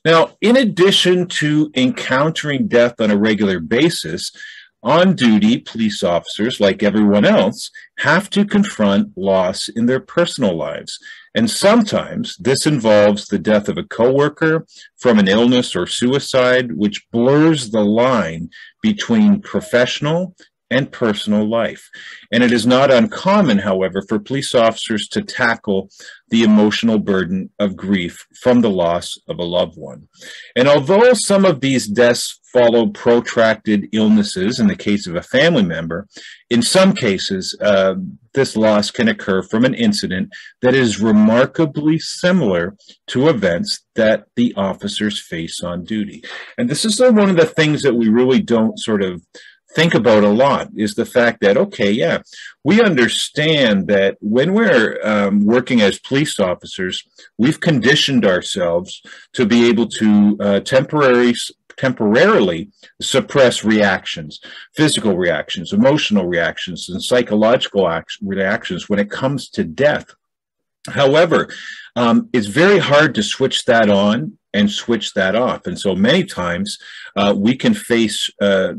Now, in addition to encountering death on a regular basis, on-duty police officers, like everyone else, have to confront loss in their personal lives. And sometimes this involves the death of a coworker from an illness or suicide, which blurs the line between professional and personal life. And it is not uncommon, however, for police officers to tackle the emotional burden of grief from the loss of a loved one. And although some of these deaths follow protracted illnesses in the case of a family member, in some cases, this loss can occur from an incident that is remarkably similar to events that the officers face on duty. And this is one of the things that we really don't sort of think about a lot, is the fact that, okay, yeah, we understand that when we're working as police officers, we've conditioned ourselves to be able to temporarily suppress reactions, physical reactions, emotional reactions, and psychological reactions when it comes to death. However, it's very hard to switch that on and switch that off. And so many times we can face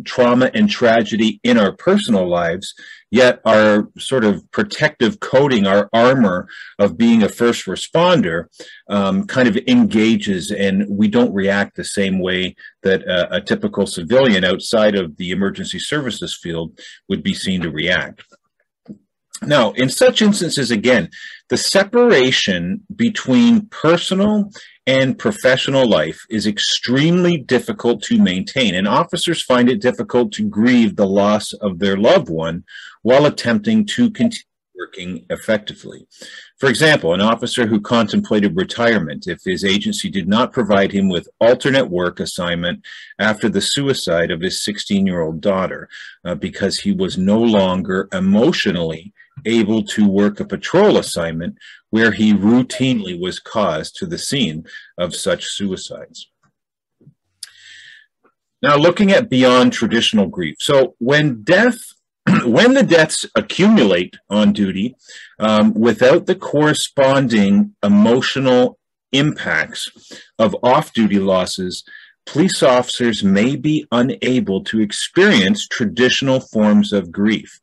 trauma and tragedy in our personal lives, yet our sort of protective coating, our armor of being a first responder kind of engages, and we don't react the same way that a typical civilian outside of the emergency services field would be seen to react. Now, in such instances, again, the separation between personal and professional life is extremely difficult to maintain, and officers find it difficult to grieve the loss of their loved one while attempting to continue working effectively. For example, an officer who contemplated retirement if his agency did not provide him with alternate work assignment after the suicide of his 16-year-old daughter because he was no longer emotionally able to work a patrol assignment where he routinely was caused to the scene of such suicides. Now, looking at beyond traditional grief. So when the deaths accumulate on duty without the corresponding emotional impacts of off-duty losses, police officers may be unable to experience traditional forms of grief.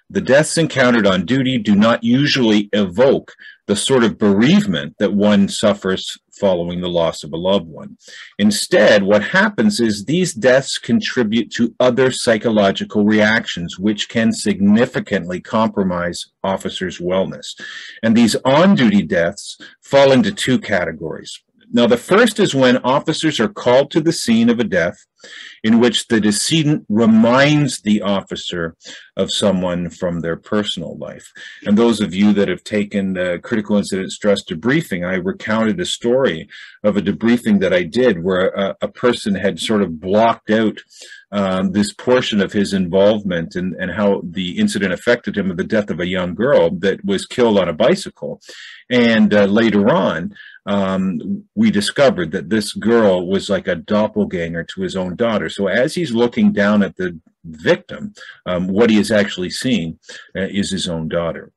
The deaths encountered on duty do not usually evoke the sort of bereavement that one suffers following the loss of a loved one. Instead, what happens is these deaths contribute to other psychological reactions, which can significantly compromise officers' wellness. And these on-duty deaths fall into two categories. Now, the first is when officers are called to the scene of a death in which the decedent reminds the officer of someone from their personal life. And those of you that have taken critical incident stress debriefing, I recounted a story of a debriefing that I did where a person had sort of blocked out this portion of his involvement and how the incident affected him of the death of a young girl that was killed on a bicycle. And later on, we discovered that this girl was like a doppelganger to his own daughter. So as he's looking down at the victim, what he is actually seeing is his own daughter.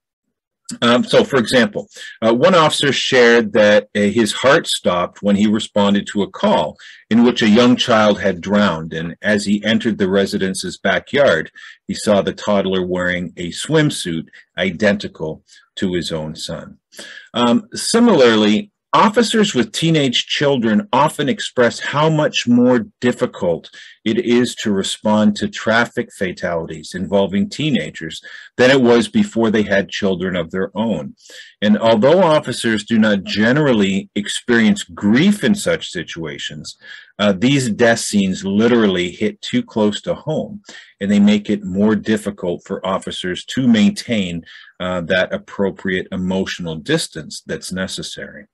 So, for example, one officer shared that his heart stopped when he responded to a call in which a young child had drowned. And as he entered the residence's backyard, he saw the toddler wearing a swimsuit identical to his own son. Similarly, officers with teenage children often express how much more difficult it is to respond to traffic fatalities involving teenagers than it was before they had children of their own. And although officers do not generally experience grief in such situations, these death scenes literally hit too close to home, and they make it more difficult for officers to maintain that appropriate emotional distance that's necessary.